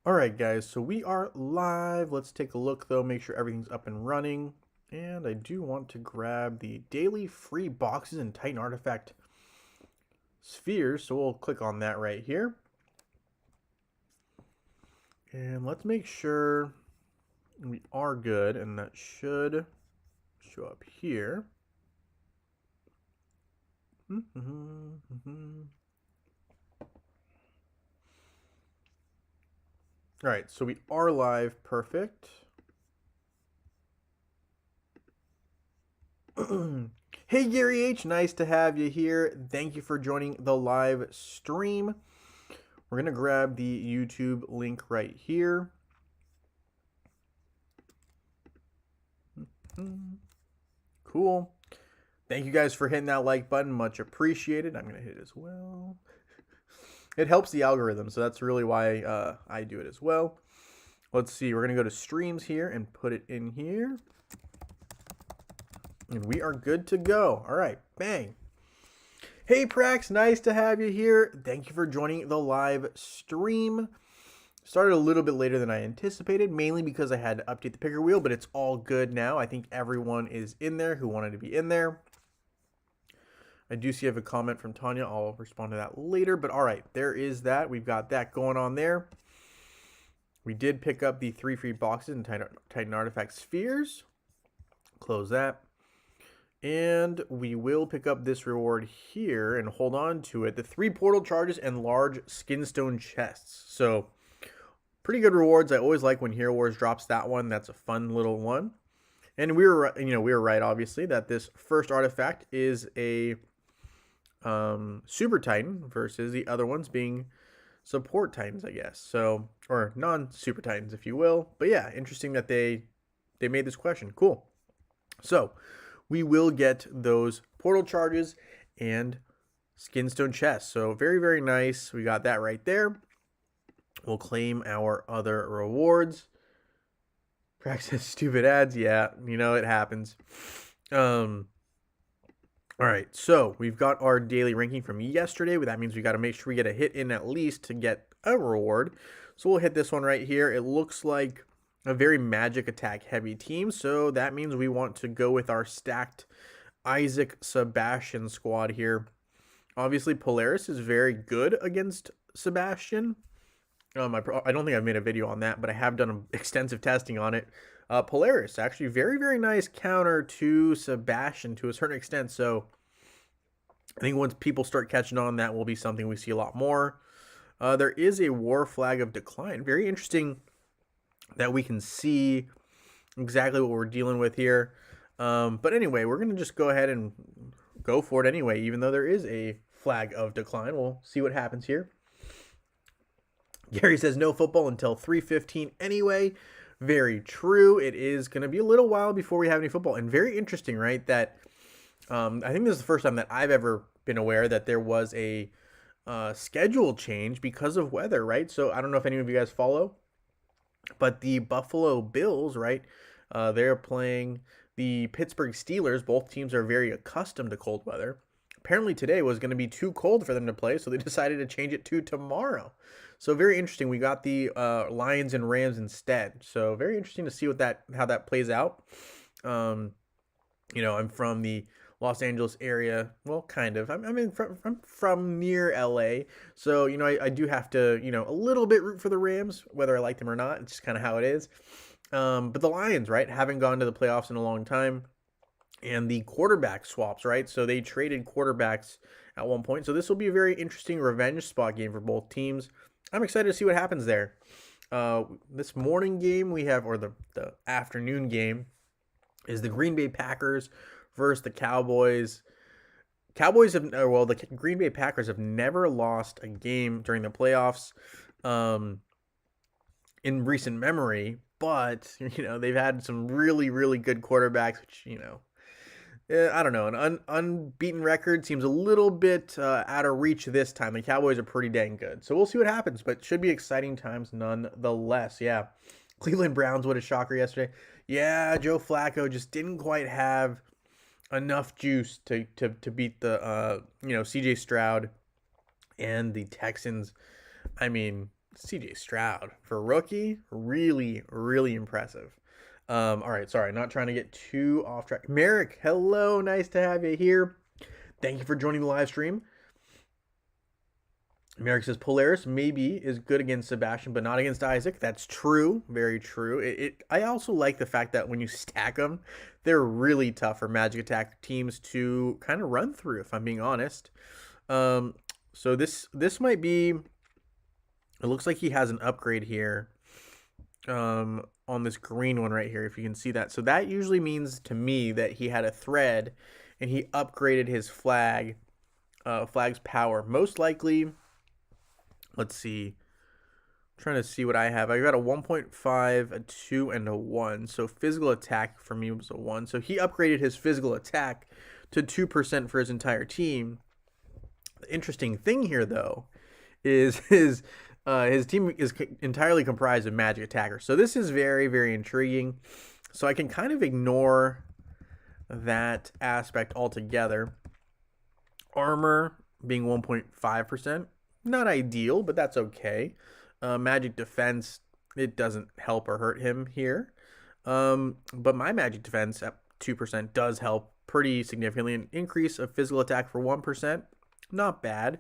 All right, guys, so we are live. Let's take a look, though, make sure everything's up and running. And I do want to grab the daily free boxes and Titan Artifact spheres, so we'll click on that right here. And let's make sure we are good, and that should show up here. All right, so we are live. Perfect. Hey, Gary H. Nice to have you here. Thank you for joining the live stream. We're going to grab the YouTube link right here. Cool. Thank you guys for hitting that like button. Much appreciated. I'm going to hit it as well. It helps the algorithm, so that's really why I do it as well. Let's see. We're going to go to streams here and put it in here. And we are good to go. All right. Bang. Hey, Prax. Nice to have you here. Thank you for joining the live stream. Started a little bit later than I anticipated, mainly because I had to update the picker wheel, but it's all good now. I think everyone is in there who wanted to be in there. I do see I have a comment from Tanya. I'll respond to that later, but all right, there is that. We've got that going on there. We did pick up the 3 free boxes and Titan Artifact spheres. Close that. And we will pick up this reward here and hold on to it. The 3 portal charges and large skinstone chests. So pretty good rewards. I always like when Hero Wars drops that one. That's a fun little one. And we were right, obviously, that this first artifact is a Super Titan versus the other ones being support Titans, I guess. So, or non-Super Titans, if you will. But yeah, interesting that they made this question. Cool. So we will get those portal charges and skinstone chests. So very, very nice. We got that right there. We'll claim our other rewards. Practice stupid ads. Yeah, it happens. All right, so we've got our daily ranking from yesterday. That means we got to make sure we get a hit in at least to get a reward. So we'll hit this one right here. It looks like a very magic attack heavy team. So that means we want to go with our stacked Isaac Sebastian squad here. Obviously, Polaris is very good against Sebastian. I don't think I've made a video on that, but I have done extensive testing on it. Polaris, actually very, very nice counter to Sebastian to a certain extent. So I think once people start catching on, that will be something we see a lot more. There is a war flag of decline. Very interesting that we can see exactly what we're dealing with here. But anyway, we're going to just go ahead and go for it anyway, even though there is a flag of decline. We'll see what happens here. Gary says no football until 3:15 anyway. Very true. It is going to be a little while before we have any football. And very interesting, right, that I think this is the first time that I've ever been aware that there was a schedule change because of weather, right? So I don't know if any of you guys follow, but the Buffalo Bills, right, they're playing the Pittsburgh Steelers. Both teams are very accustomed to cold weather. Apparently today was going to be too cold for them to play, so they decided to change it to tomorrow. So very interesting. We got the Lions and Rams instead. So very interesting to see how that plays out. I'm from the Los Angeles area. Well, kind of. I'm from near LA. So, I do have to, a little bit root for the Rams, whether I like them or not. It's just kind of how it is. But the Lions, right, haven't gone to the playoffs in a long time. And the quarterback swaps, right? So they traded quarterbacks at one point. So this will be a very interesting revenge spot game for both teams. I'm excited to see what happens there. This morning game we have, or the afternoon game, is the Green Bay Packers versus the Cowboys. The Green Bay Packers have never lost a game during the playoffs in recent memory, but, they've had some really, really good quarterbacks, which, I don't know. An unbeaten record seems a little bit out of reach this time. The Cowboys are pretty dang good. So we'll see what happens, but should be exciting times nonetheless. Yeah. Cleveland Browns, what a shocker yesterday. Yeah, Joe Flacco just didn't quite have enough juice to beat the, CJ Stroud and the Texans. I mean, CJ Stroud for rookie, really, really impressive. All right, sorry, not trying to get too off track. Merrick, hello, nice to have you here. Thank you for joining the live stream. Merrick says Polaris maybe is good against Sebastian, but not against Isaac. That's true, very true. I also like the fact that when you stack them, they're really tough for Magic Attack teams to kind of run through. If I'm being honest, um, so this might be. It looks like he has an upgrade here, on this green one right here. If you can see that, so that usually means to me that he had a thread, and he upgraded his flag's power. Most likely. Let's see. I'm trying to see what I have. I got a 1.5, a 2, and a 1. So physical attack for me was a 1. So he upgraded his physical attack to 2% for his entire team. The interesting thing here, though, is his team is entirely comprised of magic attackers. So this is very, very intriguing. So I can kind of ignore that aspect altogether. Armor being 1.5%. Not ideal, but that's okay. Magic defense, it doesn't help or hurt him here. But my magic defense at 2% does help pretty significantly. An increase of physical attack for 1%, not bad.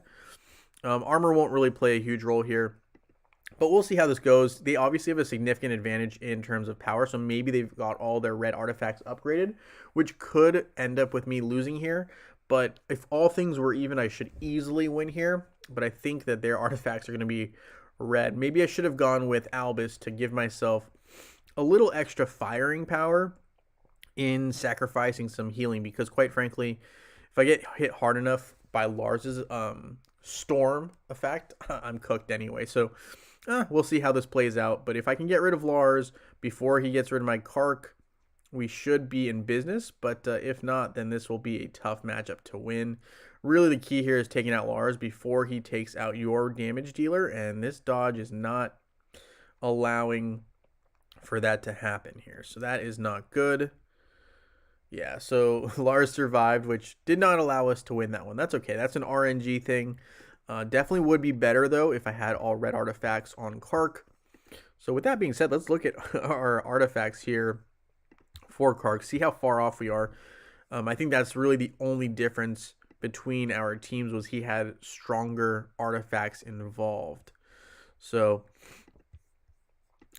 Armor won't really play a huge role here, but we'll see how this goes. They obviously have a significant advantage in terms of power, so maybe they've got all their red artifacts upgraded, which could end up with me losing here. But if all things were even, I should easily win here. But I think that their artifacts are going to be red. Maybe I should have gone with Albus to give myself a little extra firing power in sacrificing some healing. Because quite frankly, if I get hit hard enough by Lars's storm effect, I'm cooked anyway. So we'll see how this plays out. But if I can get rid of Lars before he gets rid of my Kark, we should be in business, but if not, then this will be a tough matchup to win. Really, the key here is taking out Lars before he takes out your damage dealer, and this dodge is not allowing for that to happen here. So that is not good. Yeah, so Lars survived, which did not allow us to win that one. That's okay. That's an RNG thing. Definitely would be better, though, if I had all red artifacts on Kark. So with that being said, let's look at our artifacts here for Kark, see how far off we are. I think that's really the only difference between our teams was he had stronger artifacts involved. So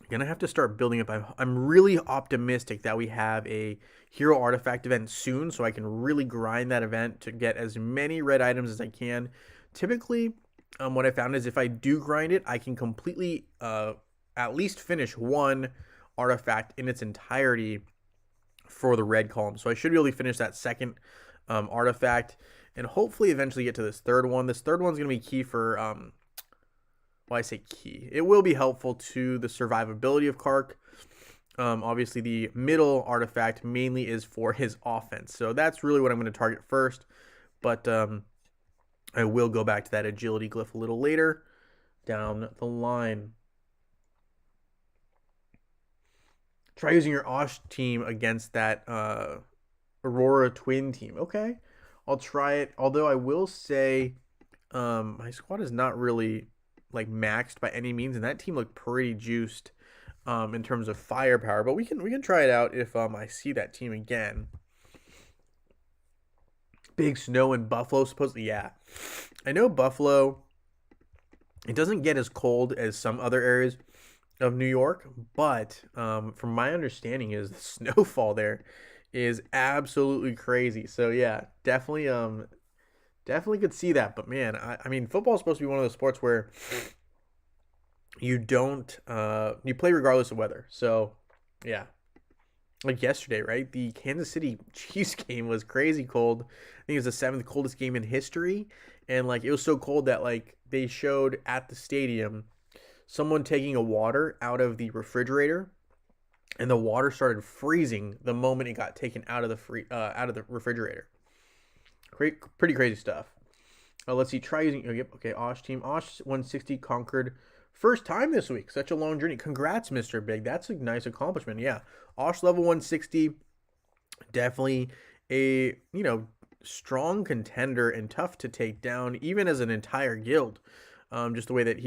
I'm gonna have to start building up. I'm really optimistic that we have a hero artifact event soon, so I can really grind that event to get as many red items as I can. Typically, what I found is if I do grind it, I can completely at least finish one artifact in its entirety for the red column. So I should be able to finish that second artifact and hopefully eventually get to this third one. This third one's going to be key for, well, I say key. It will be helpful to the survivability of Kark. Obviously, the middle artifact mainly is for his offense. So that's really what I'm going to target first. But I will go back to that agility glyph a little later down the line. Try using your Osh team against that Aurora Twin team. Okay, I'll try it. Although I will say my squad is not really like maxed by any means, and that team looked pretty juiced in terms of firepower. But we can try it out if I see that team again. Big snow in Buffalo, supposedly. Yeah, I know Buffalo. It doesn't get as cold as some other areas of New York, but from my understanding is the snowfall there is absolutely crazy. So yeah, definitely could see that. But man, I mean, football is supposed to be one of those sports where you don't you play regardless of weather. So yeah, like yesterday, right? The Kansas City Chiefs game was crazy cold. I think it was the 7th coldest game in history, and like it was so cold that like they showed at the stadium someone taking a water out of the refrigerator, and the water started freezing the moment it got taken out of the refrigerator. Pretty crazy stuff. Let's see. Try using. Okay. Osh team. Osh 160 conquered first time this week. Such a long journey. Congrats, Mr. Big. That's a nice accomplishment. Yeah. Osh level 160. Definitely a strong contender and tough to take down, even as an entire guild. Just the way that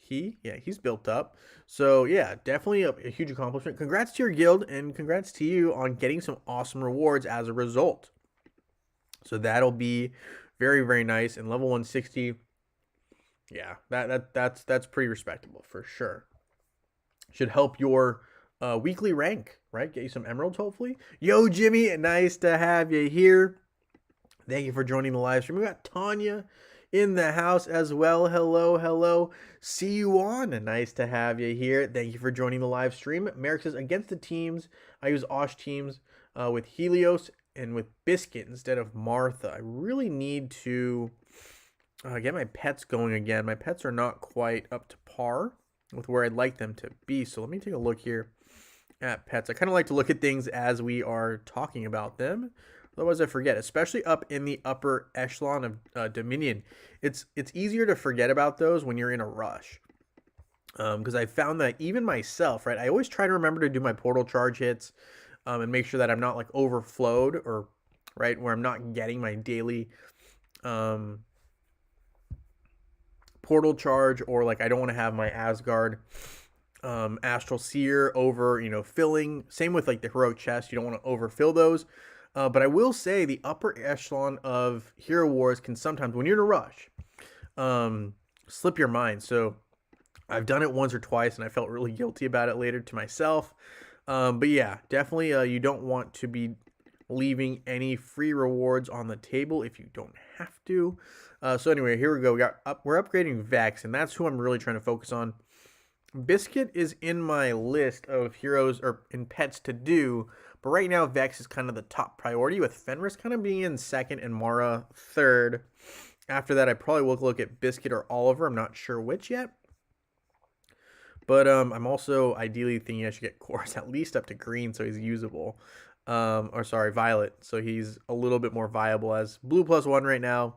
he's built up. So yeah, definitely a huge accomplishment. Congrats to your guild, and congrats to you on getting some awesome rewards as a result. So that'll be very, very nice. And level 160, yeah, that's pretty respectable for sure. Should help your weekly rank, right? Get you some emeralds, hopefully. Yo, Jimmy, nice to have you here. Thank you for joining the live stream. We got Tanya in the house as well. Hello, hello. See you on. Nice to have you here. Thank you for joining the live stream. Merrick says, against the teams, I use Osh teams with Helios and with Biscuit instead of Martha. I really need to get my pets going again. My pets are not quite up to par with where I'd like them to be. So let me take a look here at pets. I kind of like to look at things as we are talking about them. Otherwise, I forget, especially up in the upper echelon of Dominion. It's easier to forget about those when you're in a rush. Because I found that even myself, right, I always try to remember to do my portal charge hits and make sure that I'm not like overflowed or, right, where I'm not getting my daily portal charge, or like I don't want to have my Asgard Astral Seer over, filling. Same with like the heroic chest. You don't want to overfill those. But I will say the upper echelon of Hero Wars can sometimes, when you're in a rush, slip your mind. So I've done it once or twice, and I felt really guilty about it later to myself. But yeah, definitely you don't want to be leaving any free rewards on the table if you don't have to. So anyway, here we go. We're upgrading Vex, and that's who I'm really trying to focus on. Biscuit is in my list of heroes or in pets to do, but right now Vex is kind of the top priority, with Fenris kind of being in second and Mara third. After that, I probably will look at Biscuit or Oliver. I'm not sure which yet. But I'm also ideally thinking I should get Chorus at least up to green so he's usable. Or sorry, Violet. So he's a little bit more viable, as blue +1 right now.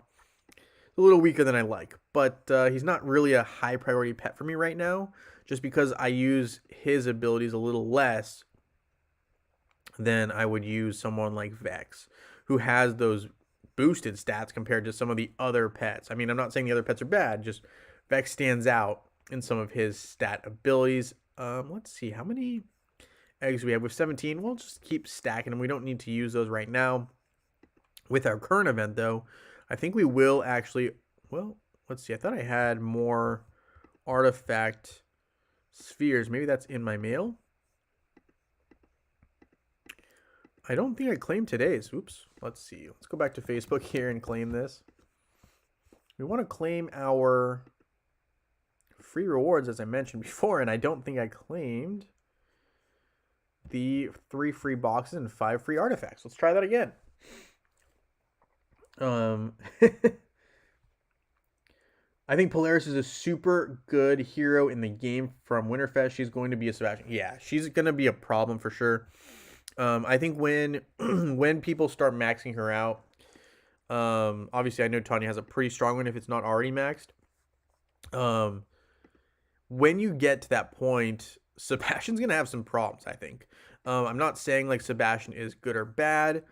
A little weaker than I like. But he's not really a high priority pet for me right now, just because I use his abilities a little less than I would use someone like Vex, who has those boosted stats compared to some of the other pets. I mean, I'm not saying the other pets are bad, just Vex stands out in some of his stat abilities. Let's see, how many eggs we have with 17. We'll just keep stacking them. We don't need to use those right now. With our current event, though, I think we will actually, well, let's see. I thought I had more artifact spheres. Maybe that's in my mail. I don't think I claimed today's. Oops. Let's see. Let's go back to Facebook here and claim this. We want to claim our free rewards, as I mentioned before, and I don't think I claimed the 3 free boxes and 5 free artifacts. Let's try that again. I think Polaris is a super good hero in the game from Winterfest. She's going to be a Sebastian. Yeah, she's going to be a problem for sure. I think when when people start maxing her out, obviously I know Tanya has a pretty strong one if it's not already maxed. When you get to that point, Sebastian's going to have some problems, I think. I'm not saying like Sebastian is good or bad.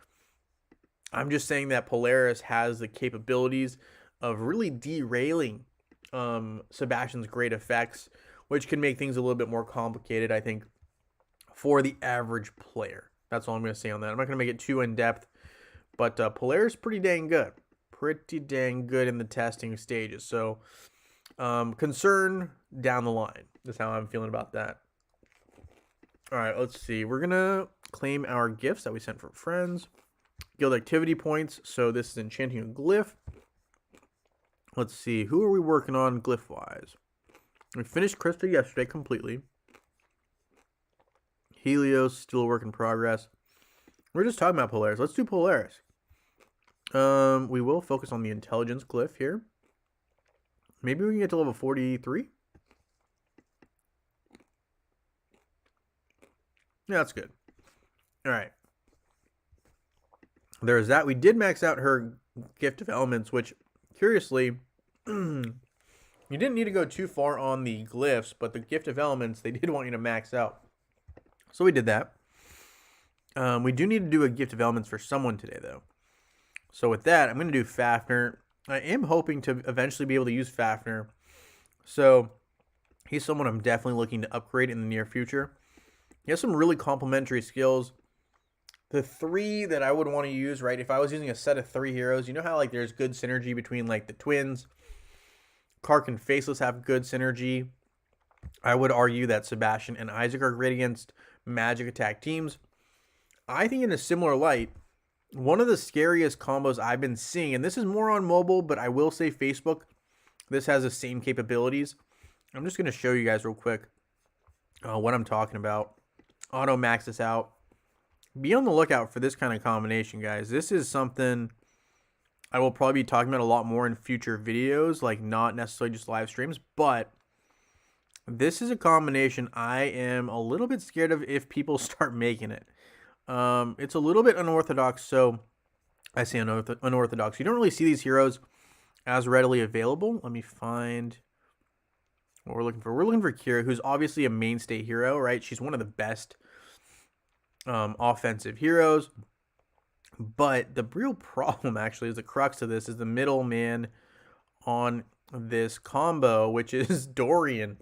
I'm just saying that Polaris has the capabilities of really derailing Sebastian's great effects, which can make things a little bit more complicated, I think, for the average player. That's all I'm going to say on that. I'm not going to make it too in-depth, but Polaris is pretty dang good. Pretty dang good in the testing stages. So, concern down the line is how I'm feeling about that. All right, let's see. We're going to claim our gifts that we sent from friends. Guild activity points. So this is enchanting a glyph. Let's see. Who are we working on glyph-wise? We finished Krista yesterday completely. Helios, still a work in progress. We're just talking about Polaris. Let's do Polaris. We will focus on the intelligence glyph here. Maybe we can get to level 43. Yeah, that's good. All right. There's that. We did max out her gift of elements, which, curiously, you didn't need to go too far on the glyphs, but the gift of elements, they did want you to max out. So we did that. We do need to do a gift of elements for someone today, though. So with that, I'm going to do Fafnir. I am hoping to eventually be able to use Fafnir. So He's someone I'm definitely looking to upgrade in the near future. He has some really complementary skills. The three that I would want to use, right? If I was using a set of 3 heroes, you know how like there's good synergy between like the twins. Kark and Faceless have good synergy. I would argue that Sebastian and Isaac are great against magic attack teams. I think in a similar light, one of the scariest combos I've been seeing, and this is more on mobile, but I will say Facebook, this has the same capabilities. I'm just going to show you guys real quick what I'm talking about. Auto max this out. Be on the lookout for this kind of combination, guys. This is something I will probably be talking about a lot more in future videos, like not necessarily just live streams, but this is a combination I am a little bit scared of if people start making it. It's a little bit unorthodox, so I say unorthodox. You don't really see these heroes as readily available. Let me find what we're looking for. We're looking for Kira, who's obviously a mainstay hero, right? She's one of the best offensive heroes. But the real problem, actually, is the crux of this is the middleman on this combo, which is Dorian.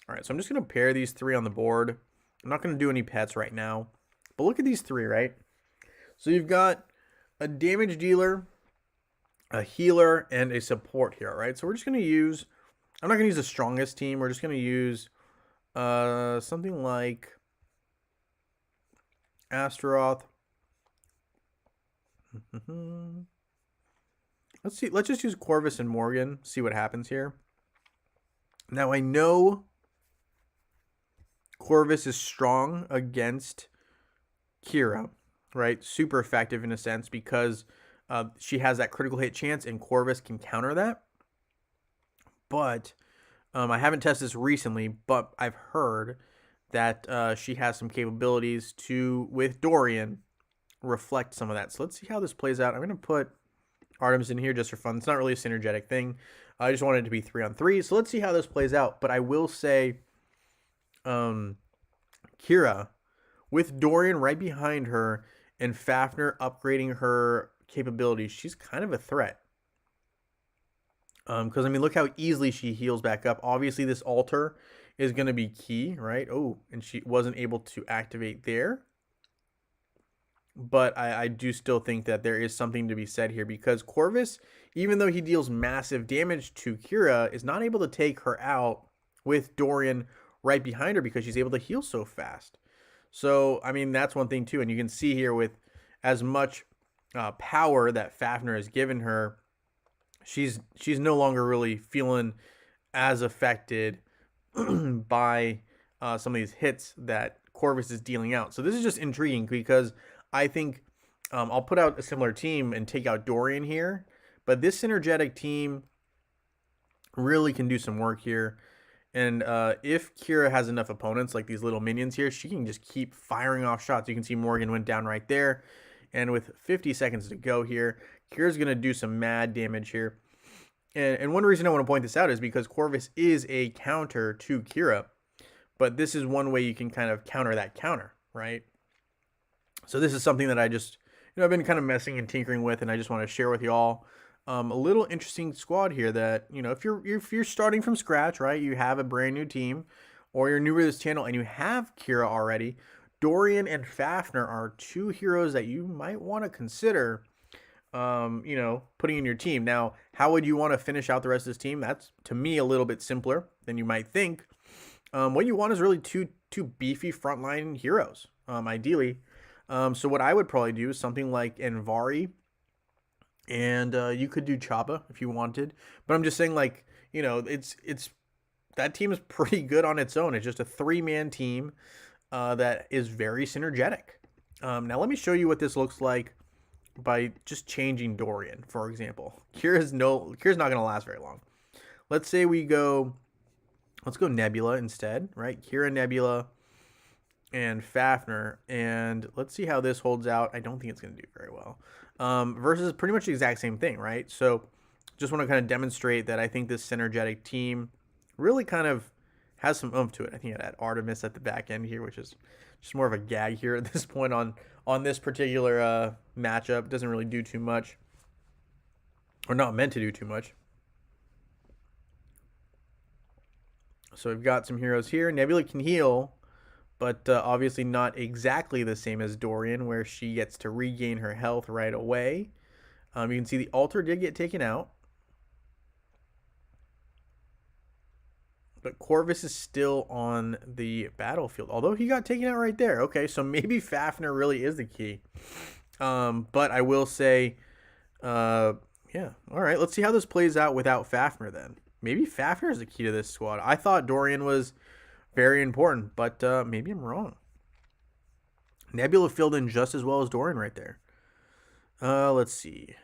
All right, so I'm just going to pair these 3 on the board. I'm not going to do any pets right now. But look at these 3, right? So you've got a damage dealer, a healer, and a support hero, right? So we're just going to use... I'm not going to use the strongest team. We're just going to use something like Astaroth. Let's see. Let's just use Corvus and Morgan. See what happens here. Now I know Corvus is strong against Kira, right? Super effective in a sense because she has that critical hit chance, and Corvus can counter that. But I haven't tested this recently, but I've heard that she has some capabilities to, with Dorian, reflect some of that. So let's see how this plays out. I'm going to put Artemis in here just for fun. It's not really a synergetic thing. I just wanted it to be 3-on-3. So let's see how this plays out. But I will say Kira, with Dorian right behind her and Fafnir upgrading her capabilities, she's kind of a threat. Because, I mean, look how easily she heals back up. Obviously, this altar is going to be key, right? Oh, and she wasn't able to activate there. But I do still think that there is something to be said here because Corvus, even though he deals massive damage to Kira, is not able to take her out with Dorian right behind her because she's able to heal so fast. So, I mean, that's one thing too. And you can see here with as much power that Fafnir has given her, she's no longer really feeling as affected by some of these hits that Corvus is dealing out. So this is just intriguing because I think I'll put out a similar team and take out Dorian here. But this synergetic team really can do some work here. And if Kira has enough opponents, like these little minions here, she can just keep firing off shots. You can see Morgan went down right there. And with 50 seconds to go here, Kira's going to do some mad damage here. And one reason I want to point this out is because Corvus is a counter to Kira. But this is one way you can kind of counter that counter, right? So this is something that I just, I've been kind of messing and tinkering with, and I just want to share with y'all a little interesting squad here that, if you're starting from scratch, right, you have a brand new team, or you're newer to this channel and you have Kira already, Dorian and Fafnir are 2 heroes that you might want to consider, putting in your team. Now, how would you want to finish out the rest of this team? That's, to me, a little bit simpler than you might think. What you want is really two beefy frontline heroes, ideally. So what I would probably do is something like Envari, and you could do Chapa if you wanted. But I'm just saying, like, it's that team is pretty good on its own. It's just a 3-man team that is very synergetic. Now let me show you what this looks like by just changing Dorian, for example. Kira's not going to last very long. Let's say let's go Nebula instead, right? Kira, Nebula, and Fafnir, and let's see how this holds out. I don't think it's going to do very well. Versus pretty much the exact same thing, right? So just want to kind of demonstrate that I think this synergetic team really kind of has some oomph to it. I think I'd add Artemis at the back end here, which is just more of a gag here at this point on this particular matchup. It doesn't really do too much, or not meant to do too much. So we've got some heroes here. Nebula can heal, but obviously not exactly the same as Dorian, where she gets to regain her health right away. You can see the altar did get taken out, but Corvus is still on the battlefield, although he got taken out right there. Okay, so maybe Fafnir really is the key. But I will say, yeah, all right, let's see how this plays out without Fafnir then. Maybe Fafnir is the key to this squad. I thought Dorian was very important, but maybe I'm wrong. Nebula filled in just as well as Dorian right there. Let's see.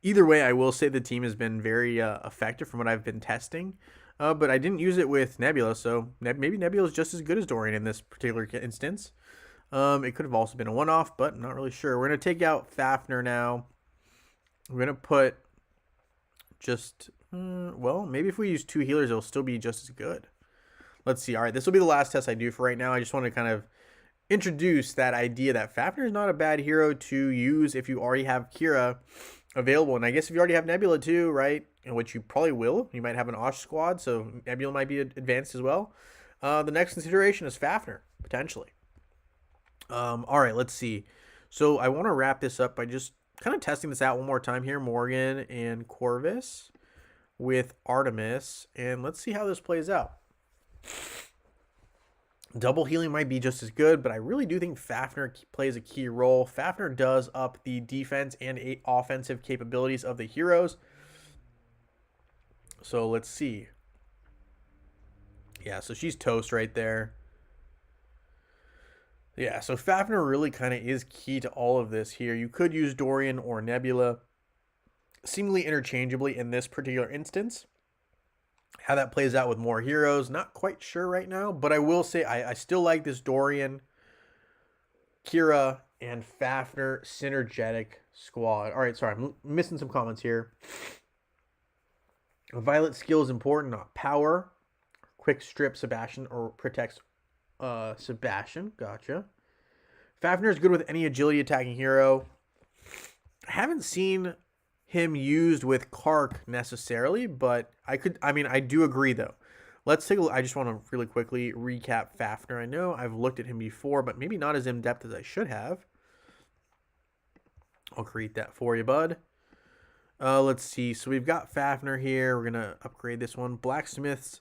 Either way, I will say the team has been very effective from what I've been testing. But I didn't use it with Nebula, so maybe Nebula is just as good as Dorian in this particular instance. It could have also been a one-off, but I'm not really sure. We're going to take out Fafnir now. We're going to put just, well, maybe if we use 2 healers, it'll still be just as good. Let's see. All right, this will be the last test I do for right now. I just want to kind of introduce that idea that Fafnir is not a bad hero to use if you already have Kira available. And I guess if you already have Nebula too, right, and which you probably will, you might have an Osh squad, so Nebula might be advanced as well. The next consideration is Fafnir, potentially. All right, let's see. So I want to wrap this up by just kind of testing this out one more time here. Morgan and Corvus with Artemis, and let's see how this plays out. Double healing might be just as good, but I really do think Fafnir plays a key role. Fafnir does up the defense and offensive capabilities of the heroes. So let's see. Yeah, so she's toast right there. Yeah, so Fafnir really kind of is key to all of this here. You could use Dorian or Nebula seemingly interchangeably in this particular instance. How that plays out with more heroes, not quite sure right now, but I will say I still like this Dorian, Kira, and Fafnir synergetic squad. All right, sorry, I'm missing some comments here. Violet skill is important, not power. Quick strip Sebastian or protects Sebastian. Gotcha. Fafnir is good with any agility attacking hero. I haven't seen him used with Kark necessarily, but I do agree though. Let's take a look. I just want to really quickly recap Fafnir. I know I've looked at him before, but maybe not as in-depth as I should have. I'll create that for you, bud. Let's see. So we've got Fafnir here. We're going to upgrade this one. Blacksmith's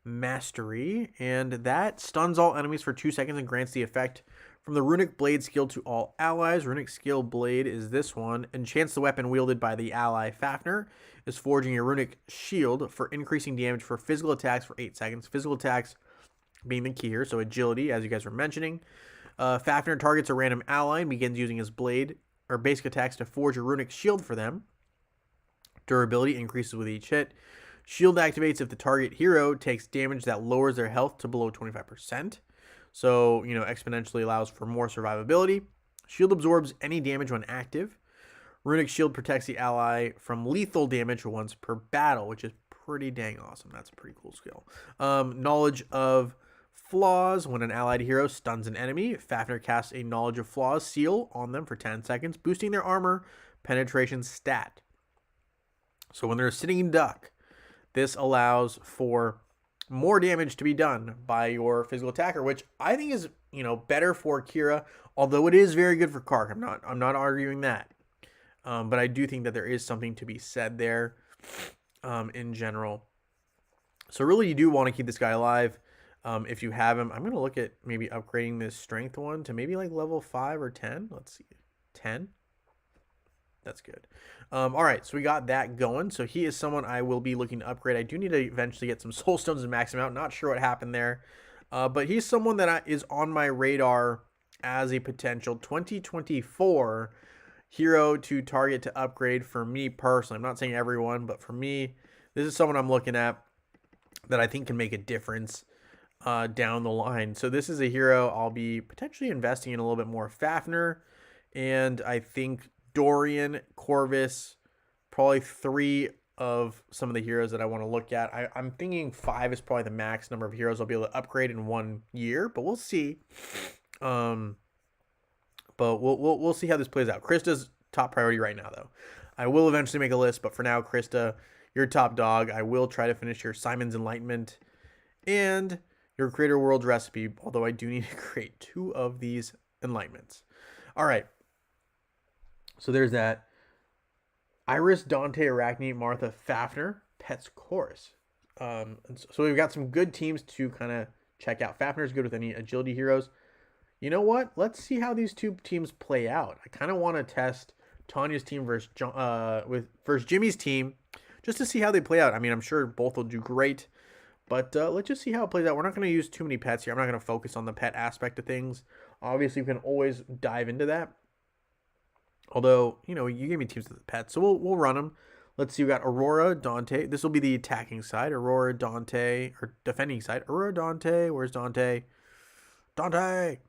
Mastery, and that stuns all enemies for 2 seconds and grants the effect from the Runic Blade skill to all allies. Runic skill Blade is this one. Enchants the weapon wielded by the ally Fafnir is forging a Runic Shield for increasing damage for physical attacks for 8 seconds. Physical attacks being the key here, so agility, as you guys were mentioning. Fafnir targets a random ally and begins using his blade or basic attacks to forge a Runic Shield for them. Durability increases with each hit. Shield activates if the target hero takes damage that lowers their health to below 25%. So, exponentially allows for more survivability. Shield absorbs any damage when active. Runic Shield protects the ally from lethal damage once per battle, which is pretty dang awesome. That's a pretty cool skill. Knowledge of Flaws. When an allied hero stuns an enemy, Fafnir casts a Knowledge of Flaws seal on them for 10 seconds, boosting their armor penetration stat. So when they're a sitting duck, this allows for more damage to be done by your physical attacker, which I think is, better for Kira, although it is very good for Kark. I'm not arguing that. But I do think that there is something to be said there in general. So really you do want to keep this guy alive if you have him. I'm going to look at maybe upgrading this strength one to maybe like level 5 or 10. Let's see. 10. That's good. All right, so we got that going. So he is someone I will be looking to upgrade. I do need to eventually get some soul stones and max him out. Not sure what happened there. But he's someone that is on my radar as a potential 2024 hero to target to upgrade for me personally. I'm not saying everyone, but for me, this is someone I'm looking at that I think can make a difference down the line. So this is a hero I'll be potentially investing in a little bit more. Fafnir, and I think Dorian, Corvus, probably 3 of some of the heroes that I want to look at. I'm thinking 5 is probably the max number of heroes I'll be able to upgrade in 1 year, but we'll see. But we'll see how this plays out. Krista's top priority right now, though. I will eventually make a list, but for now, Krista, your top dog. I will try to finish your Simon's Enlightenment and your Creator World recipe, although I do need to create 2 of these Enlightenments. All right. So there's that. Iris, Dante, Arachne, Martha, Fafnir, Pets Chorus. So we've got some good teams to kind of check out. Fafnir's good with any agility heroes. You know what? Let's see how these 2 teams play out. I kind of want to test Tanya's team versus Jimmy's team just to see how they play out. I mean, I'm sure both will do great, but let's just see how it plays out. We're not going to use too many pets here. I'm not going to focus on the pet aspect of things. Obviously, we can always dive into that. Although, you know, you gave me teams with the pets, so we'll run them. Let's see, we got Aurora, Dante. This will be the attacking side. Aurora, Dante, or defending side. Aurora, Dante. Where's Dante? Dante!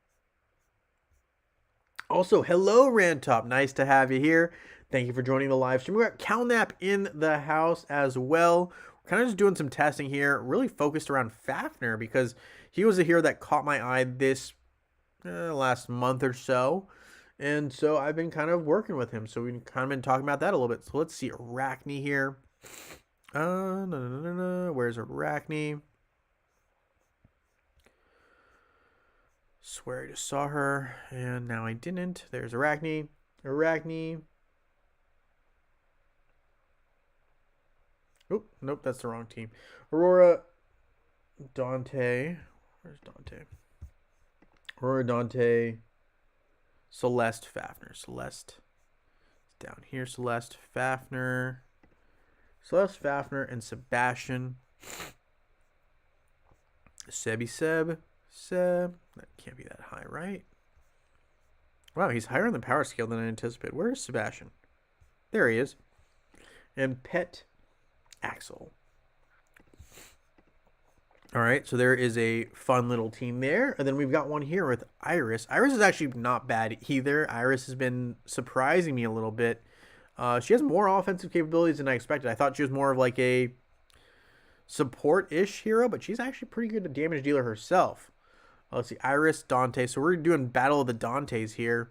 Also, hello, Rantop. Nice to have you here. Thank you for joining the live stream. We got Calnap in the house as well. We're kind of just doing some testing here, really focused around Fafnir because he was a hero that caught my eye this last month or so. And so I've been kind of working with him. So we've kind of been talking about that a little bit. So let's see Arachne here. Where's Arachne? Swear I just saw her. And now I didn't. There's Arachne. Arachne. Oh, nope, that's the wrong team. Aurora, Dante. Where's Dante? Aurora, Dante. Celeste, Fafnir. Celeste is down here. Celeste, Fafnir. Celeste, Fafnir, and Sebastian. Seb. That can't be that high, right? Wow, he's higher on the power scale than I anticipated. Where is Sebastian? There he is. And Pet Axel. All right, so there is a fun little team there. And then we've got one here with Iris. Iris is actually not bad either. Iris has been surprising me a little bit. She has more offensive capabilities than I expected. I thought she was more of like a support-ish hero, but she's actually pretty good at damage dealer herself. Let's see, Iris, Dante. So we're doing Battle of the Dantes here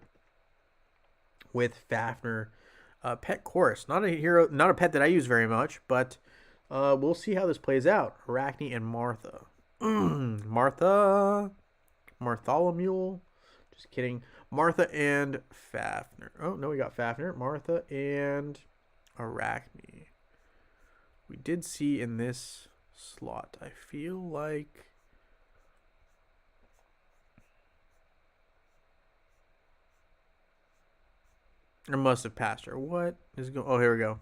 with Fafnir. Pet Chorus, not a hero, not a pet that I use very much, but we'll see how this plays out. Arachne and Martha. Martholomew. Just kidding. Martha and Fafnir. Oh, no, we got Fafnir. Martha and Arachne. We did see in this slot. I feel like... I must have passed her. What is going? Oh, here we go.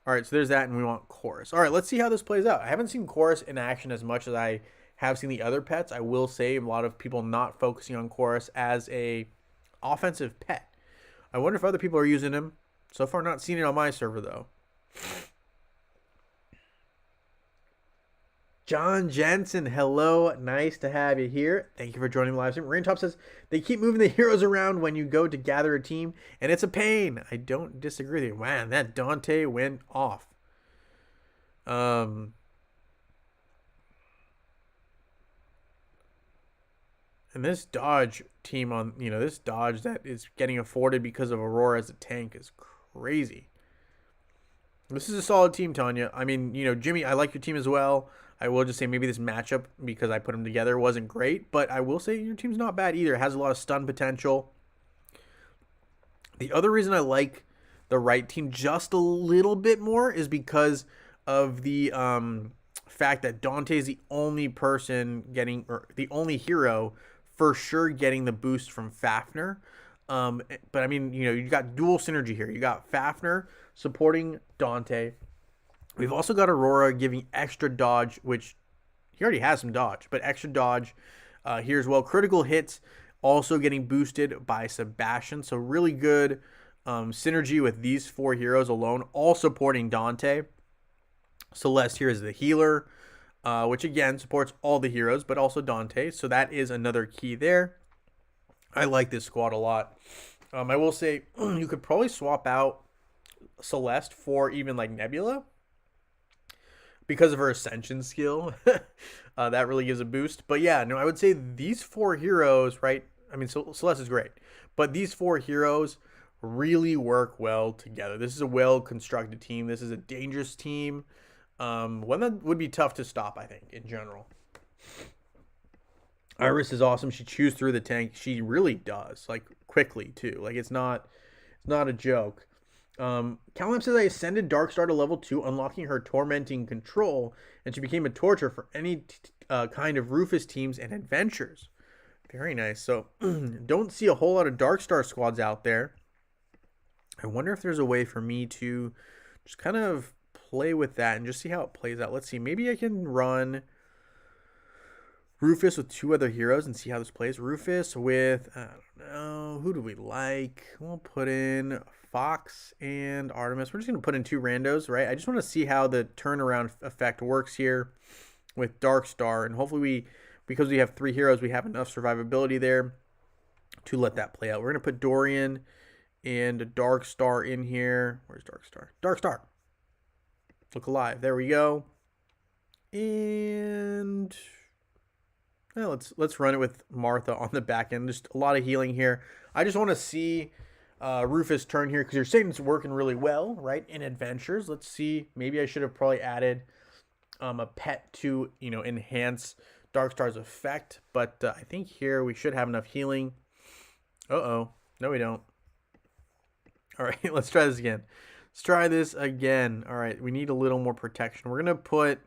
All right, so there's that, and we want Chorus. All right, let's see how this plays out. I haven't seen Chorus in action as much as I have seen the other pets. I will say a lot of people not focusing on Chorus as a offensive pet. I wonder if other people are using him. So far, not seen it on my server, though. John Jensen, hello. Nice to have you here. Thank you for joining the live stream. Raintop says, they keep moving the heroes around when you go to gather a team, and it's a pain. I don't disagree with you. Man, that Dante went off. And this dodge team on, this dodge that is getting afforded because of Aurora as a tank is crazy. This is a solid team, Tanya. I mean, Jimmy, I like your team as well. I will just say maybe this matchup, because I put them together, wasn't great. But I will say your team's not bad either. It has a lot of stun potential. The other reason I like the right team just a little bit more is because of the fact that Dante is the only person getting, or the only hero for sure getting the boost from Fafnir. But I mean, you got dual synergy here. You got Fafnir supporting Dante. We've also got Aurora giving extra dodge, which he already has some dodge, but extra dodge here as well. Critical hits also getting boosted by Sebastian. So really good synergy with these 4 heroes alone, all supporting Dante. Celeste here is the healer, which again supports all the heroes, but also Dante. So that is another key there. I like this squad a lot. I will say you could probably swap out Celeste for even like Nebula, because of her ascension skill. That really gives a boost. But yeah, no, I would say these 4 heroes, right? I mean, Celeste is great, but these 4 heroes really work well together. This is a well-constructed team. This is a dangerous team. One that would be tough to stop, I think, in general. Iris is awesome. She chews through the tank. She really does, like quickly too. Like it's not a joke. Callum says I ascended Darkstar to level 2, unlocking her tormenting control, and she became a torture for any kind of Rufus teams and adventures. Very nice. So don't see a whole lot of Darkstar squads out there. I wonder if there's a way for me to just kind of play with that and just see how it plays out. Let's see. Maybe I can run Rufus with 2 other heroes and see how this plays. Rufus with, I don't know, who do we like? We'll put in Fox and Artemis. We're just going to put in 2 randos, right? I just want to see how the turnaround effect works here with Darkstar. And hopefully because we have 3 heroes, we have enough survivability there to let that play out. We're going to put Dorian and Darkstar in here. Where's Darkstar? Darkstar. Look alive. There we go. And well, let's run it with Martha on the back end. Just a lot of healing here. I just want to see Rufus turn here because you're saying it's working really well, right? In adventures. Let's see. Maybe I should have probably added a pet to, enhance Darkstar's effect. But I think here we should have enough healing. Uh-oh. No, we don't. All right, let's try this again. Let's try this again. All right, we need a little more protection. We're going to put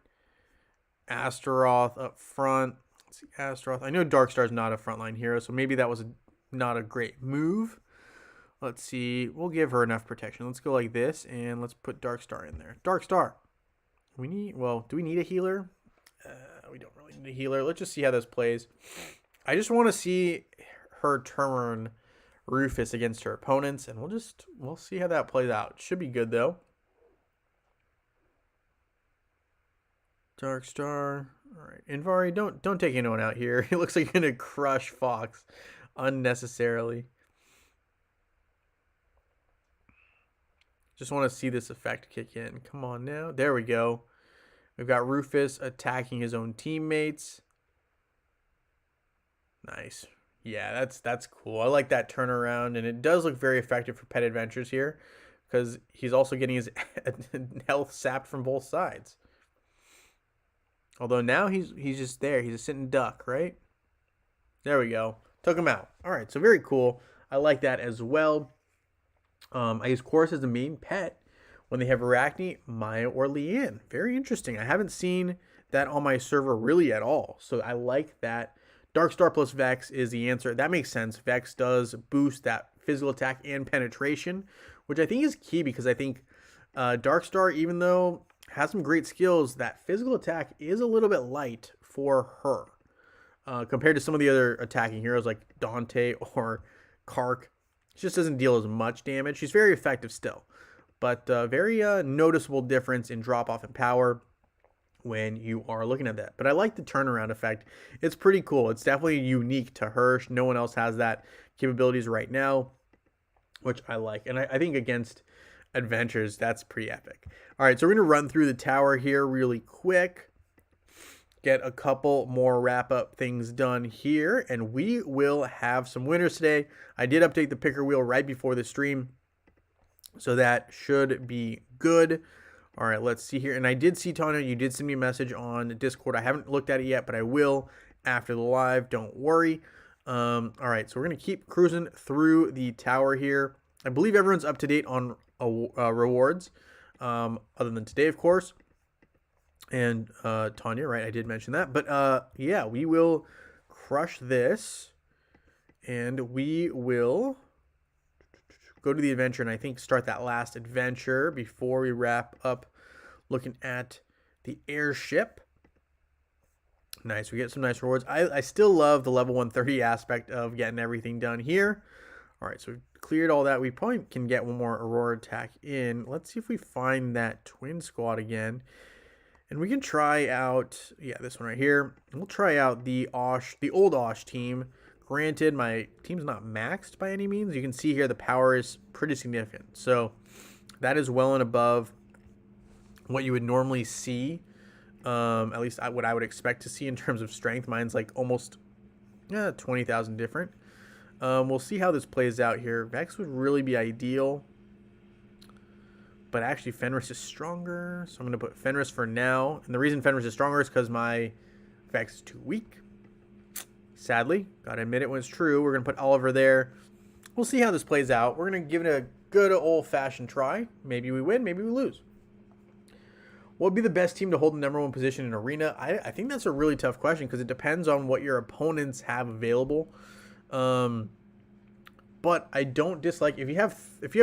Astaroth up front. Let's see, Astaroth. I know Darkstar's not a frontline hero, so maybe that was not a great move. Let's see. We'll give her enough protection. Let's go like this, and let's put Darkstar in there. Darkstar. Do we need a healer? We don't really need a healer. Let's just see how this plays. I just want to see her turn Rufus against her opponents, and we'll see how that plays out. Should be good though. Darkstar. All right, Invari, don't take anyone out here. It looks like you're gonna crush Fox unnecessarily. Just want to see this effect kick in. Come on now. There we go. We've got Rufus attacking his own teammates. Nice. Yeah, that's cool. I like that turnaround, and it does look very effective for pet adventures here because he's also getting his health sapped from both sides. Although now he's just there. He's a sitting duck, right? There we go. Took him out. All right, so very cool. I like that as well. I use Chorus as the main pet when they have Arachne, Maya, or Leanne. Very interesting. I haven't seen that on my server really at all, so I like that. Darkstar plus Vex is the answer. That makes sense. Vex does boost that physical attack and penetration, which I think is key because I think Darkstar, even though has some great skills, that physical attack is a little bit light for her compared to some of the other attacking heroes like Dante or Kark. She just doesn't deal as much damage. She's very effective still, but very noticeable difference in drop-off in power when you are looking at that. But I like the turnaround effect. It's pretty cool. It's definitely unique to her. No one else has that capabilities right now, which I like. And I think against adventures, that's pretty epic. All right, so we're going to run through the tower here really quick. Get a couple more wrap-up things done here, and we will have some winners today. I did update the picker wheel right before the stream, so that should be good. All right, let's see here. And I did see, Tanya, you did send me a message on Discord. I haven't looked at it yet, but I will after the live. Don't worry. All right, so we're going to keep cruising through the tower here. I believe everyone's up to date on rewards, other than today, of course. And Tanya, right, I did mention that. But yeah, we will crush this. And we will go to the adventure and I think start that last adventure before we wrap up looking at the airship. Nice, we get some nice rewards. I still love the level 130 aspect of getting everything done here. All right, so we've cleared all that. We probably can get one more Aurora attack in. Let's see if we find that twin squad again. And we can try out, yeah, this one right here. We'll try out the old Osh team. Granted, my team's not maxed by any means. You can see here the power is pretty significant. So that is well and above what you would normally see. At least what I would expect to see in terms of strength. Mine's like almost 20,000 different. We'll see how this plays out here. Vex would really be ideal. but actually Fenris is stronger, so I'm going to put Fenris for now. And the reason Fenris is stronger is because my Vex is too weak. Sadly, gotta admit it when it's true. We're going to put Oliver there. We'll see how this plays out. We're going to give it a good old-fashioned try. Maybe we win, maybe we lose. What would be the best team to hold the #1 position in Arena? I think that's a really tough question because it depends on what your opponents have available. But I don't dislike if you have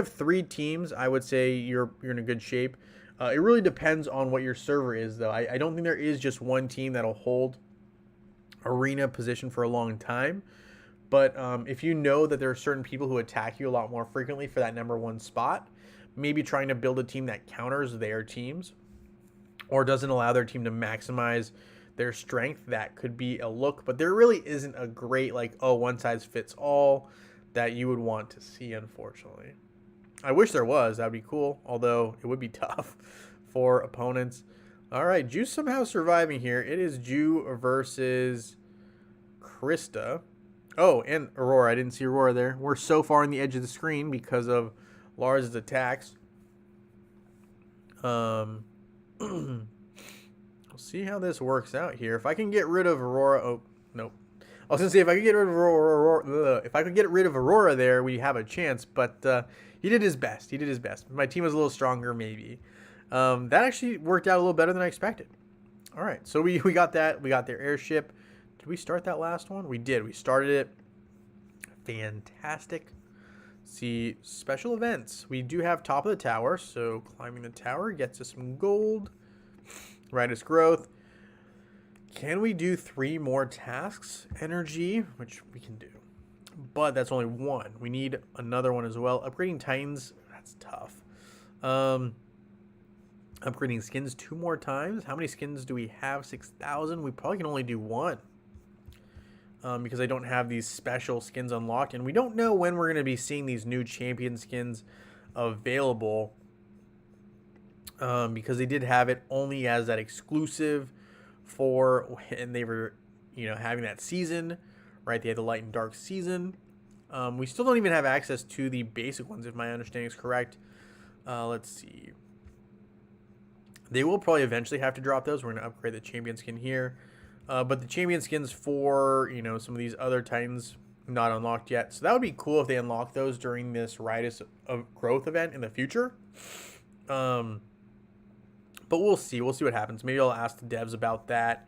3 teams, I would say you're in a good shape. It really depends on what your server is, though. I don't think there is just one team that'll hold Arena position for a long time. But if you know that there are certain people who attack you a lot more frequently for that #1 spot, maybe trying to build a team that counters their teams or doesn't allow their team to maximize their strength, that could be a look. But there really isn't a great, like, oh, one size fits all that you would want to see, unfortunately. I wish there was. That would be cool, although it would be tough for opponents. All right, Ju somehow surviving here. It is Ju versus Krista. Oh, and Aurora. I didn't see Aurora there. We're so far on the edge of the screen because of Lars' attacks. We'll see how this works out here. If I can get rid of Aurora... Oh, nope. I was going to say, if I could get rid of Aurora there, we have a chance. But he did his best. He did his best. If my team was a little stronger, maybe. That actually worked out a little better than I expected. All right, so we got that. We got their airship. Did we start that last one? We did. We started it. Fantastic. See, special events. We do have top of the tower, so climbing the tower gets us some gold. Rightist growth. Can we do 3 more tasks? Energy, which we can do. But that's only 1. We need another one as well. Upgrading Titans, that's tough. Upgrading skins 2 more times. How many skins do we have? 6,000. We probably can only do 1. Because I don't have these special skins unlocked. And we don't know when we're going to be seeing these new champion skins available. Because they did have it only as that exclusive for, and they were, having that season, right? They had the light and dark season. We still don't even have access to the basic ones, if my understanding is correct. Let's see. They will probably eventually have to drop those. We're going to upgrade the champion skin here. But the champion skins for, some of these other Titans, not unlocked yet. So that would be cool if they unlock those during this Rightist of Growth event in the future. But we'll see. We'll see what happens. Maybe I'll ask the devs about that.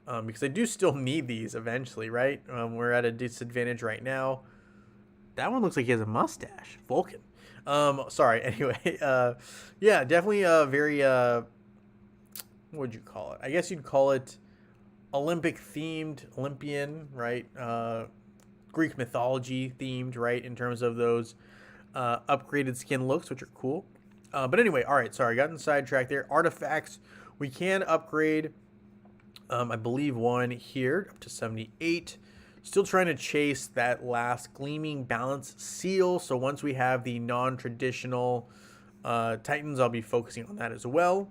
Because I do still need these eventually, right? We're at a disadvantage right now. That one looks like he has a mustache. Vulcan. Sorry. Anyway, yeah, definitely a very, what would you call it? I guess you'd call it Olympic themed, Olympian, right? Greek mythology themed, right? In terms of those upgraded skin looks, which are cool. But anyway, all right. Sorry, I got sidetracked there. Artifacts, we can upgrade. I believe 1 here up to 78. Still trying to chase that last gleaming balance seal. So once we have the non-traditional Titans, I'll be focusing on that as well.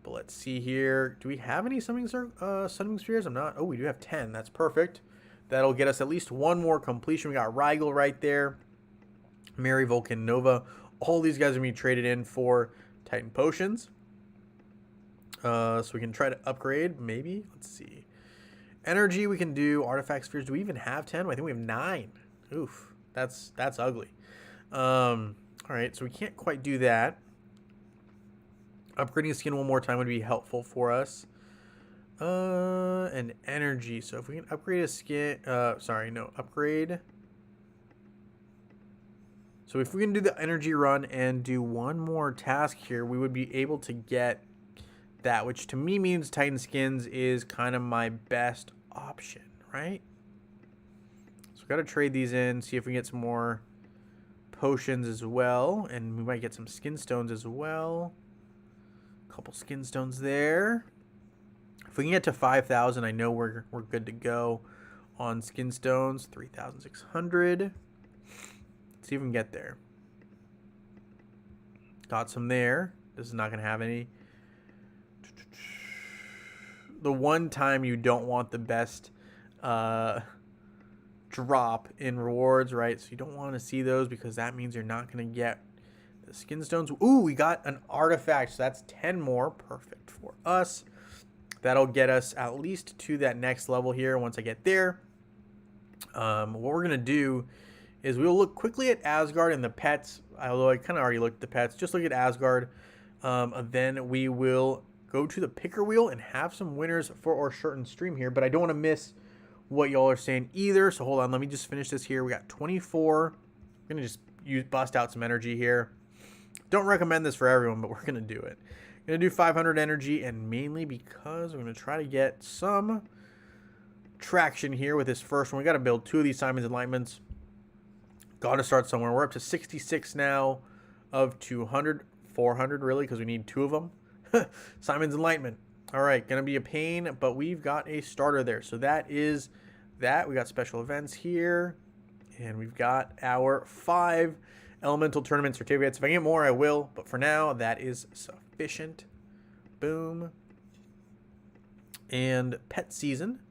But let's see here. Do we have any summoning spheres? I'm not. Oh, we do have 10. That's perfect. That'll get us at least 1 more completion. We got Rigel right there. Mary, Vulcan, Nova. All these guys are going to be traded in for Titan potions. So we can try to upgrade, maybe. Let's see. Energy we can do. Artifact spheres. Do we even have 10? I think we have 9. Oof. That's ugly. All right, so we can't quite do that. Upgrading skin 1 more time would be helpful for us. And energy. So if we can upgrade a skin... upgrade. So if we can do the energy run and do 1 more task here, we would be able to get that, which to me means Titan skins is kind of my best option, right? So got to trade these in, see if we can get some more potions as well, and we might get some skin stones as well. A couple skin stones there. If we can get to 5,000, I know we're good to go on skin stones. 3,600. Let's see if we can get there. Got some there. This is not going to have any. The one time you don't want the best drop in rewards, right? So you don't want to see those because that means you're not going to get the skin stones. Ooh, we got an artifact. So that's 10 more. Perfect for us. That'll get us at least to that next level here once I get there. What we're going to do is we'll look quickly at Asgard and the pets. Although I kind of already looked at the pets. Just look at Asgard. Then we will go to the picker wheel and have some winners for our certain stream here. But I don't want to miss what y'all are saying either. So hold on. Let me just finish this here. We got 24. I'm going to just bust out some energy here. Don't recommend this for everyone, but we're going to do it. Going to do 500 energy, and mainly because we're going to try to get some traction here with this first one. We got to build 2 of these Simon's Enlightenments. Got to start somewhere. We're up to 66 now of 200. 400 really, because we need 2 of them. Simon's Enlightenment. All right, going to be a pain, but we've got a starter there. So that is that. We got special events here, and we've got our 5 elemental tournament certificates. If I get more, I will, but for now, that is sufficient. Boom. And pet season.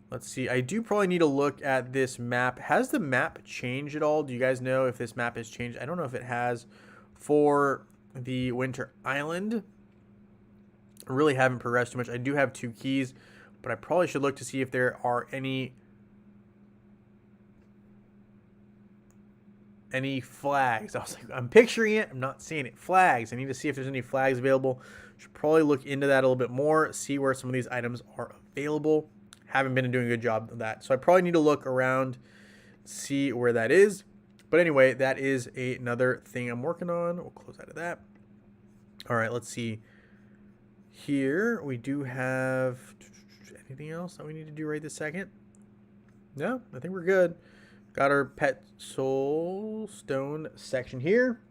Let's see. I do probably need to look at this map. Has the map changed at all? Do you guys know if this map has changed? I don't know if it has for the Winter Island. I really haven't progressed too much. I do have 2 keys, but I probably should look to see if there are any flags. I was like, I'm picturing it. I'm not seeing it. Flags. I need to see if there's any flags available. Should probably look into that a little bit more, see where some of these items are available. Haven't been doing a good job of that. So I probably need to look around, see where that is. But anyway, that is another thing I'm working on. We'll close out of that. All right, let's see. Here we do have anything else that we need to do right this second? No, I think we're good. Got our pet soul stone section here.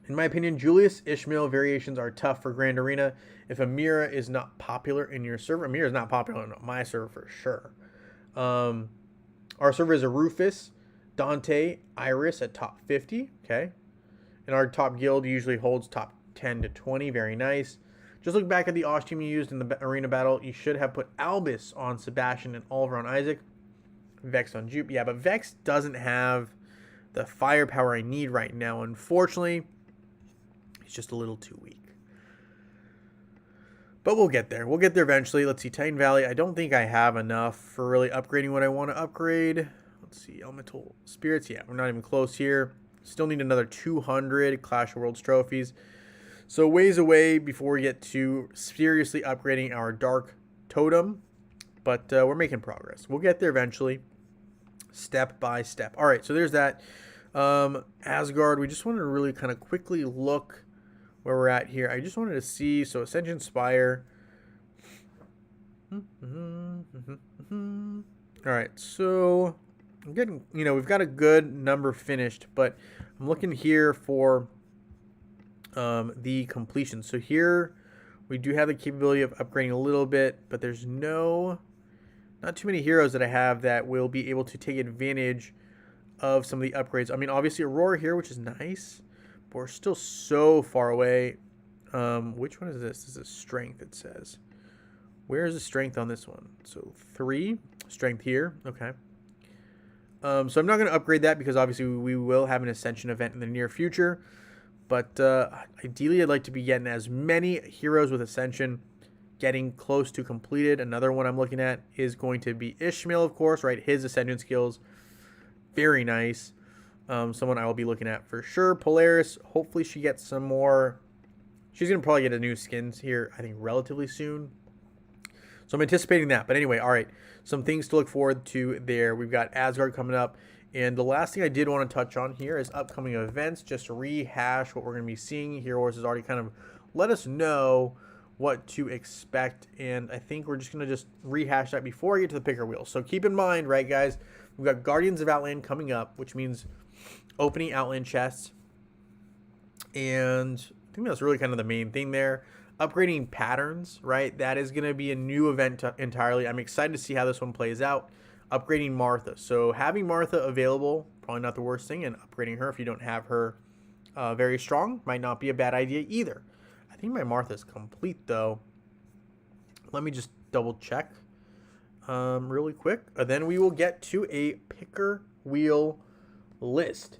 In my opinion, Julius Ishmael variations are tough for Grand Arena. If Amira is not popular in your server, Amira is not popular on my server for sure. Our server is a Rufus, Dante, Iris at top 50. Okay. And our top guild usually holds top 10 to 20. Very nice. Just look back at the Osh team you used in the arena battle. You should have put Albus on Sebastian and Oliver on Isaac. Vex on Jupe. Yeah, but Vex doesn't have the firepower I need right now. Unfortunately, he's just a little too weak. But we'll get there. We'll get there eventually. Let's see. Titan Valley. I don't think I have enough for really upgrading what I want to upgrade. Let's see. Elemental Spirits. Yeah, we're not even close here. Still need another 200 Clash of Worlds trophies. So ways away before we get to seriously upgrading our Dark Totem. But we're making progress. We'll get there eventually. Step by step. All right, so there's that. Asgard. We just wanted to really kind of quickly look where we're at here. I just wanted to see. So Ascension Spire. All right, so I'm getting, we've got a good number finished, but I'm looking here for the completion. So here we do have the capability of upgrading a little bit, but there's not too many heroes that I have that will be able to take advantage of some of the upgrades. I mean, obviously Aurora here, which is nice, but we're still so far away. Which one is this? This is strength, it says. Where is the strength on this one? So 3 strength here. Okay. So I'm not going to upgrade that because obviously we will have an Ascension event in the near future. But ideally, I'd like to be getting as many heroes with Ascension, getting close to completed. Another one I'm looking at is going to be Ishmael, of course, right? His Ascension skills, very nice. Someone I will be looking at for sure. Polaris, hopefully she gets some more. She's going to probably get a new skins here, I think, relatively soon. So I'm anticipating that. But anyway, all right, some things to look forward to there. We've got Asgard coming up. And the last thing I did want to touch on here is upcoming events, just to rehash what we're going to be seeing. Hero Wars has already kind of let us know what to expect, and I think we're just going to just rehash that before I get to the picker wheel. So keep in mind, right, guys, we've got Guardians of Outland coming up, which means opening Outland chests, and I think that's really kind of the main thing there. Upgrading patterns, right? That is going to be a new event entirely. I'm excited to see how this one plays out. Upgrading Martha. So having Martha available, probably not the worst thing, and upgrading her if you don't have her very strong might not be a bad idea either. I think my Martha's complete though. Let me just double check really quick. Then we will get to a picker wheel list.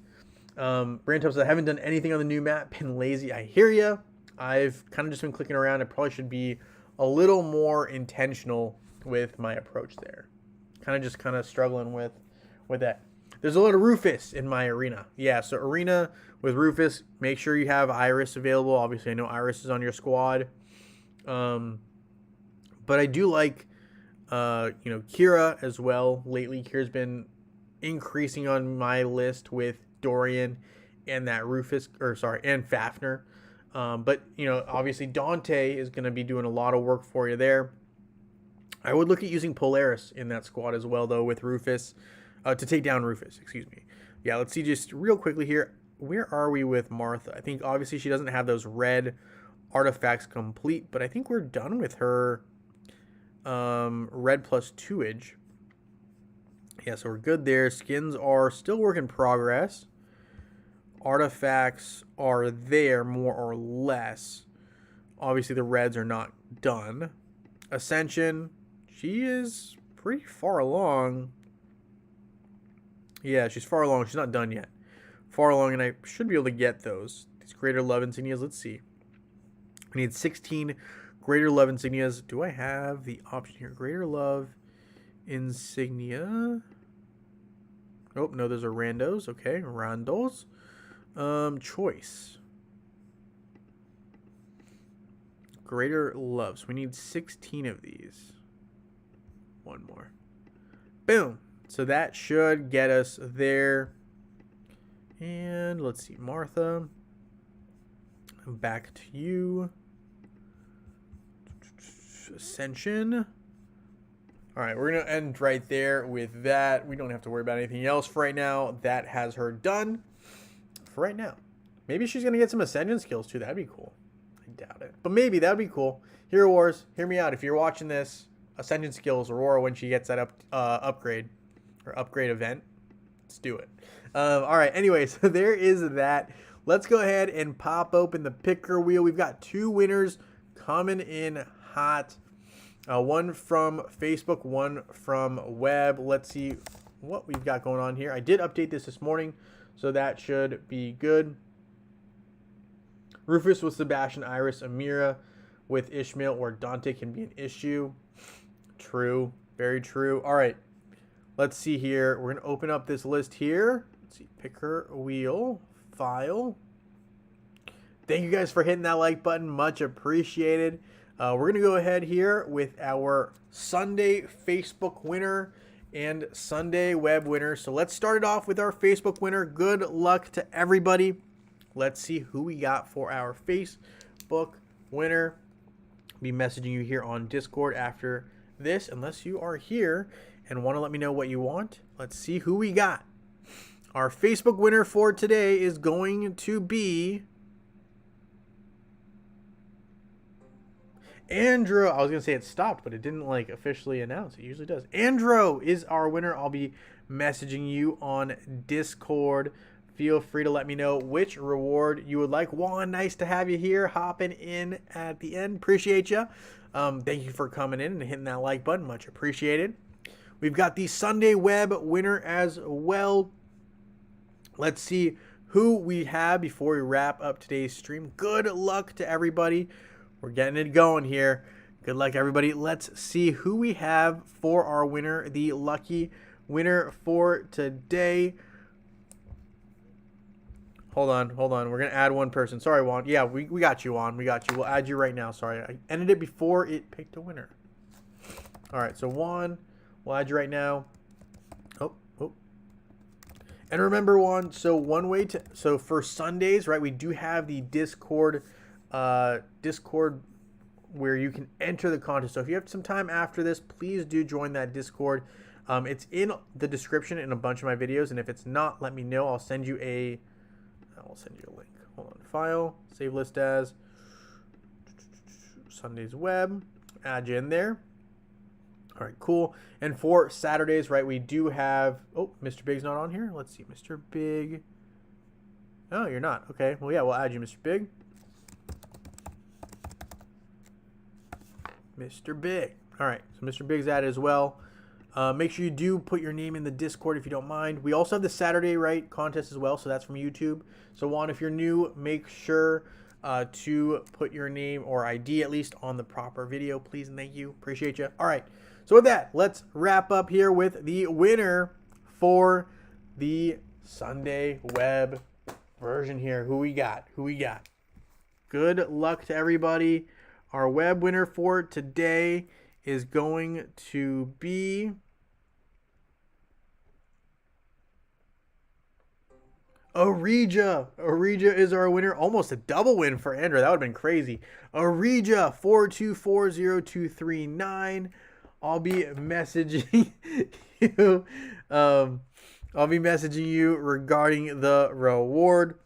Brand Top says, I haven't done anything on the new map. Been lazy. I hear ya. I've kind of just been clicking around. I probably should be a little more intentional with my approach there. Kind of struggling with that. There's a lot of Rufus in my arena. Yeah, so arena with Rufus, make sure you have Iris available. Obviously, I know Iris is on your squad. But I do like, Kira as well. Lately, Kira's been increasing on my list with Dorian and that and Fafnir. But, obviously Dante is going to be doing a lot of work for you there. I would look at using Polaris in that squad as well, though, with Rufus, to take down Rufus, excuse me. Yeah, let's see just real quickly here. Where are we with Martha? I think, obviously, she doesn't have those red artifacts complete, but I think we're done with her red plus 2-age. Yeah, so we're good there. Skins are still work in progress. Artifacts are there, more or less. Obviously, the reds are not done. Ascension, she is pretty far along. Yeah, she's far along. She's not done yet. Far along, and I should be able to get those. These Greater Love insignias. Let's see. I need 16 Greater Love insignias. Do I have the option here? Greater Love insignia. Oh, no, those are randos. Okay, randos. Choice. Greater Love. So we need 16 of these. One more. Boom. So that should get us there. And let's see, Martha. Back to you. Ascension. All right, we're going to end right there with that. We don't have to worry about anything else for right now. That has her done for right now. Maybe she's going to get some Ascension skills too. That'd be cool. I doubt it. But maybe that'd be cool. Hero Wars, hear me out. If you're watching this, Ascension skills, Aurora, when she gets that upgrade event, let's do it. All right, anyway, so there is that. Let's go ahead and pop open the picker wheel. We've got 2 winners coming in hot. One from Facebook, one from web. Let's see what we've got going on here. I did update this morning, so that should be good. Rufus with Sebastian, Iris, Amira with Ishmael, or Dante can be an issue. True. Very true. All right. Let's see here. We're going to open up this list here. Let's see. Picker wheel. File. Thank you guys for hitting that like button. Much appreciated. We're going to go ahead here with our Sunday Facebook winner and Sunday web winner. So let's start it off with our Facebook winner. Good luck to everybody. Let's see who we got for our Facebook winner. I'll be messaging you here on Discord after this, unless you are here and want to let me know what you want. Let's see who we got. Our Facebook winner for today is going to be Andrew. I was going to say it stopped, but it didn't officially announce. It usually does. Andrew is our winner. I'll be messaging you on Discord. Feel free to let me know which reward you would like. Juan, nice to have you here, hopping in at the end. Appreciate you. Thank you for coming in and hitting that like button. Much appreciated. We've got the Sunday web winner as well. Let's see who we have before we wrap up today's stream. Good luck to everybody. We're getting it going here. Good luck, everybody. Let's see who we have for our winner, the lucky winner for today. Hold on. We're going to add one person. Sorry, Juan. Yeah, we got you, Juan. We got you. We'll add you right now. Sorry, I ended it before it picked a winner. All right, so Juan, we'll add you right now. Oh. And remember, Juan, so for Sundays, right, we do have the Discord where you can enter the contest. So if you have some time after this, please do join that Discord. It's in the description in a bunch of my videos, and if it's not, let me know. I'll send you a link. Hold on. File, save list as Sunday's web. Add you in there. All right, cool. And for Saturdays, right, we do have... Oh, Mr. Big's not on here. Let's see. Mr. Big. Oh, you're not. Okay. Well, yeah, we'll add you, Mr. Big. Mr. Big. All right, so Mr. Big's added as well. Make sure you do put your name in the Discord if you don't mind. We also have the Saturday Right contest as well, so that's from YouTube. So Juan, if you're new, make sure to put your name or ID at least on the proper video, please and thank you. Appreciate you. All right, so with that, let's wrap up here with the winner for the Sunday web version here. Who we got? Good luck to everybody. Our web winner for today is going to be Arija. Arija is our winner. Almost a double win for Andrew. That would have been crazy. Arija 4240239. I'll be messaging you. I'll be messaging you regarding the reward.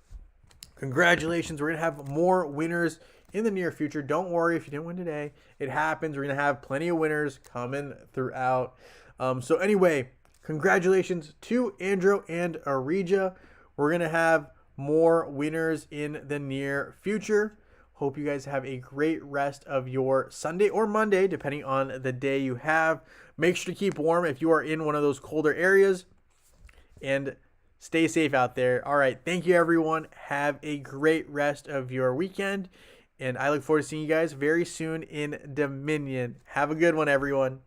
Congratulations. We're going to have more winners in the near future. Don't worry if you didn't win today. It happens. We're going to have plenty of winners coming throughout. So anyway, congratulations to Andrew and Arija. We're going to have more winners in the near future. Hope you guys have a great rest of your Sunday or Monday, depending on the day you have. Make sure to keep warm if you are in one of those colder areas. And stay safe out there. All right. Thank you, everyone. Have a great rest of your weekend. And I look forward to seeing you guys very soon in Dominion. Have a good one, everyone.